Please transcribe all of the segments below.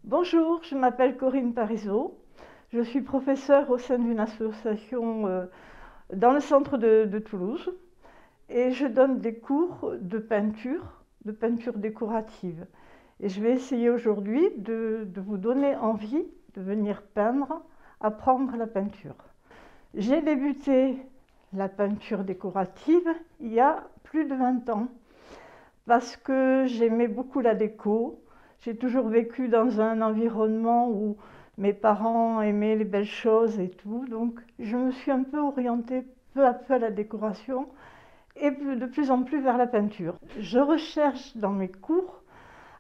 Bonjour, je m'appelle Corinne Parisot. Je suis professeure au sein d'une association dans le centre de Toulouse et je donne des cours de peinture décorative. Et je vais essayer aujourd'hui de vous donner envie de venir peindre, apprendre la peinture. J'ai débuté la peinture décorative il y a plus de 20 ans parce que j'aimais beaucoup la déco. J'ai toujours vécu dans un environnement où mes parents aimaient les belles choses et tout, donc je me suis un peu orientée peu à peu à la décoration et de plus en plus vers la peinture. Je recherche dans mes cours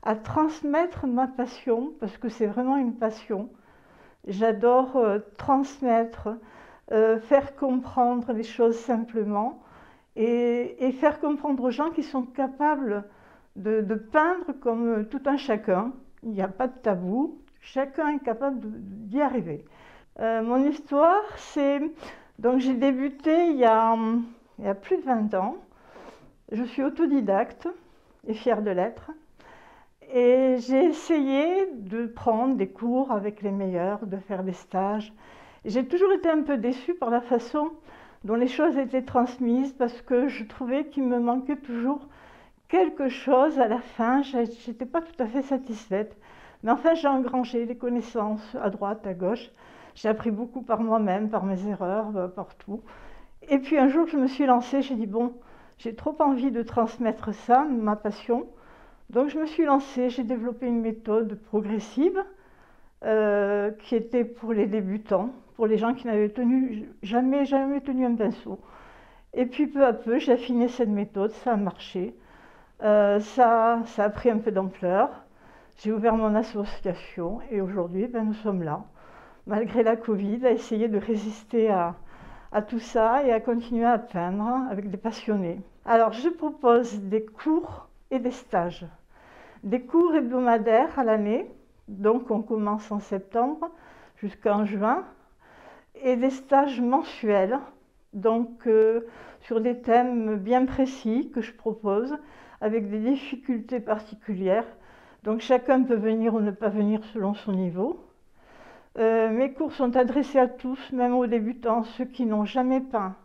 à transmettre ma passion, parce que c'est vraiment une passion. J'adore transmettre, faire comprendre les choses simplement et faire comprendre aux gens qui sont capables de peindre comme tout un chacun. Il n'y a pas de tabou, chacun est capable d'y arriver. Mon histoire, c'est... Donc j'ai débuté il y a plus de 20 ans. Je suis autodidacte et fière de l'être. Et j'ai essayé de prendre des cours avec les meilleurs, de faire des stages. J'ai toujours été un peu déçue par la façon dont les choses étaient transmises parce que je trouvais qu'il me manquait toujours quelque chose à la fin. Je n'étais pas tout à fait satisfaite. Mais enfin, j'ai engrangé les connaissances à droite, à gauche. J'ai appris beaucoup par moi-même, par mes erreurs, partout. Et puis un jour, je me suis lancée, j'ai dit, bon, j'ai trop envie de transmettre ça, ma passion. Donc je me suis lancée, j'ai développé une méthode progressive qui était pour les débutants, pour les gens qui n'avaient jamais tenu un pinceau. Et puis peu à peu, j'ai affiné cette méthode, ça a marché. Ça a pris un peu d'ampleur. J'ai ouvert mon association et aujourd'hui, nous sommes là, malgré la Covid, à essayer de résister à tout ça et à continuer à peindre avec des passionnés. Alors, je propose des cours et des stages. Des cours hebdomadaires à l'année, donc on commence en septembre jusqu'en juin, et des stages mensuels, donc sur des thèmes bien précis que je propose, avec des difficultés particulières. Donc chacun peut venir ou ne pas venir selon son niveau. Mes cours sont adressés à tous, même aux débutants, ceux qui n'ont jamais peint.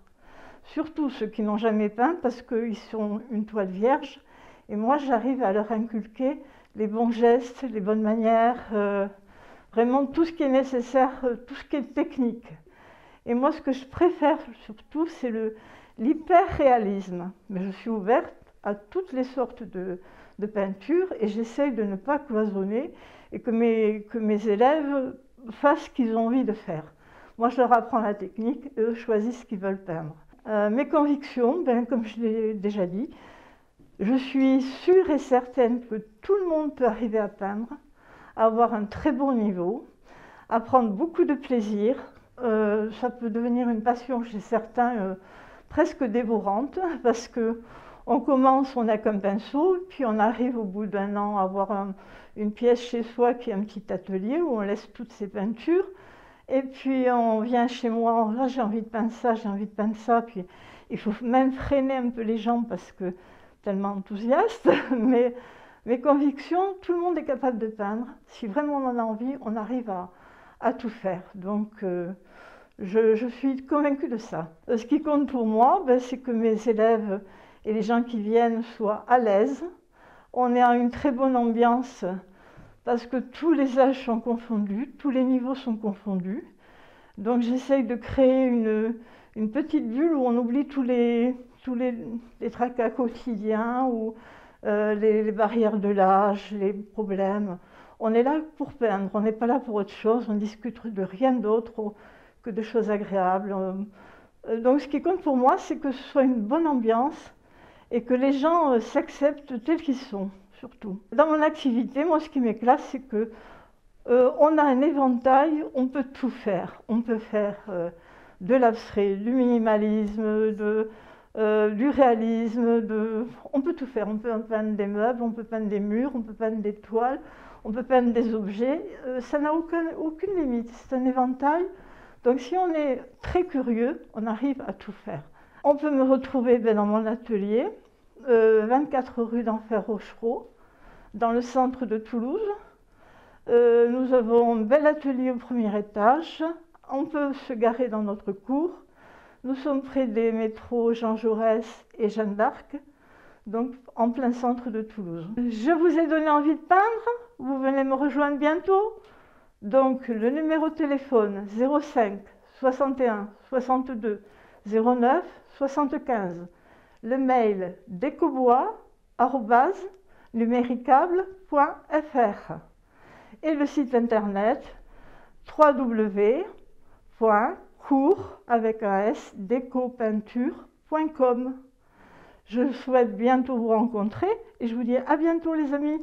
Surtout ceux qui n'ont jamais peint parce qu'ils sont une toile vierge. Et moi, j'arrive à leur inculquer les bons gestes, les bonnes manières, vraiment tout ce qui est nécessaire, tout ce qui est technique. Et moi, ce que je préfère surtout, c'est l'hyper-réalisme. Mais je suis ouverte à toutes les sortes de peintures et j'essaye de ne pas cloisonner et que mes élèves fassent ce qu'ils ont envie de faire. Moi, je leur apprends la technique et eux choisissent ce qu'ils veulent peindre. Mes convictions, comme je l'ai déjà dit, je suis sûre et certaine que tout le monde peut arriver à peindre, avoir un très bon niveau, à prendre beaucoup de plaisir. Ça peut devenir une passion chez certains presque dévorante parce que on commence, on n'a qu'un pinceau, puis on arrive au bout d'un an à avoir une pièce chez soi qui est un petit atelier où on laisse toutes ses peintures. Et puis on vient chez moi, là j'ai envie de peindre ça, j'ai envie de peindre ça, puis il faut même freiner un peu les gens parce que tellement enthousiaste, mais mes convictions, tout le monde est capable de peindre. Si vraiment on en a envie, on arrive à tout faire. Donc je suis convaincue de ça. Ce qui compte pour moi, c'est que mes élèves et les gens qui viennent soient à l'aise. On est en une très bonne ambiance parce que tous les âges sont confondus, tous les niveaux sont confondus. Donc j'essaye de créer une petite bulle où on oublie tous les tracas quotidiens ou les barrières de l'âge, les problèmes. On est là pour peindre, on n'est pas là pour autre chose, on discute de rien d'autre que de choses agréables. Donc ce qui compte pour moi, c'est que ce soit une bonne ambiance et que les gens s'acceptent tels qu'ils sont, surtout. Dans mon activité, moi ce qui m'éclate, c'est que on a un éventail, on peut tout faire. On peut faire de l'abstrait, du minimalisme, du réalisme, on peut tout faire. On peut peindre des meubles, on peut peindre des murs, on peut peindre des toiles, on peut peindre des objets. Ça n'a aucune limite, c'est un éventail. Donc si on est très curieux, on arrive à tout faire. On peut me retrouver dans mon atelier, 24 rue d'Enfer Rochereau, dans le centre de Toulouse. Nous avons un bel atelier au premier étage. On peut se garer dans notre cour. Nous sommes près des métros Jean Jaurès et Jeanne d'Arc, donc en plein centre de Toulouse. Je vous ai donné envie de peindre. Vous venez me rejoindre bientôt. Donc le numéro de téléphone 05 61 62 09 75. Le mail decobois@numéricable.fr et le site internet www.cours.decopeinture.com. Je souhaite bientôt vous rencontrer et je vous dis à bientôt les amis.